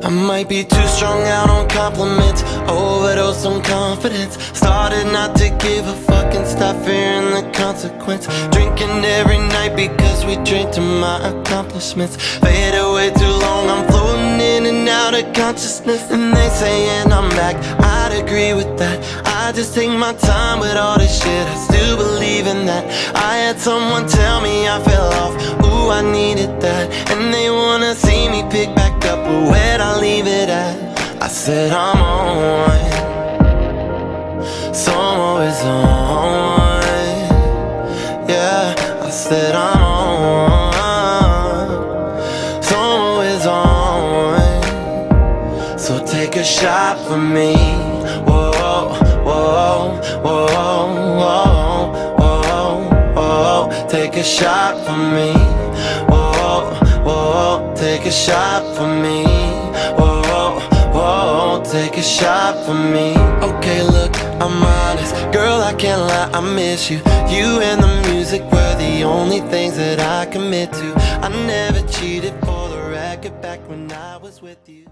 I might be too strung out on compliments, overdose on confidence. Started not to give a fuck and stop fearing the consequence. Drinking every night because we drink to my accomplishments. Fade away too long, I'm floating in and out of consciousness. And they saying I'm back, I'd agree with that. I just take my time with all this shit, I still believe in that. I had someone tell me I fell off, ooh, I needed that. And they wanna see me pick back up, but where'd I leave it at? I said I'm on one, so I'm always on one. Yeah, I said I'm on one, so I'm always on one. So take a shot for me. Whoa, whoa, whoa, whoa, whoa, whoa. Take a shot for me. Whoa, whoa, take a shot for me. Whoa, whoa, take a shot for me. Okay, look, I'm honest, girl, I can't lie, I miss you. You and the music were the only things that I commit to. I never cheated for the record back when I was with you.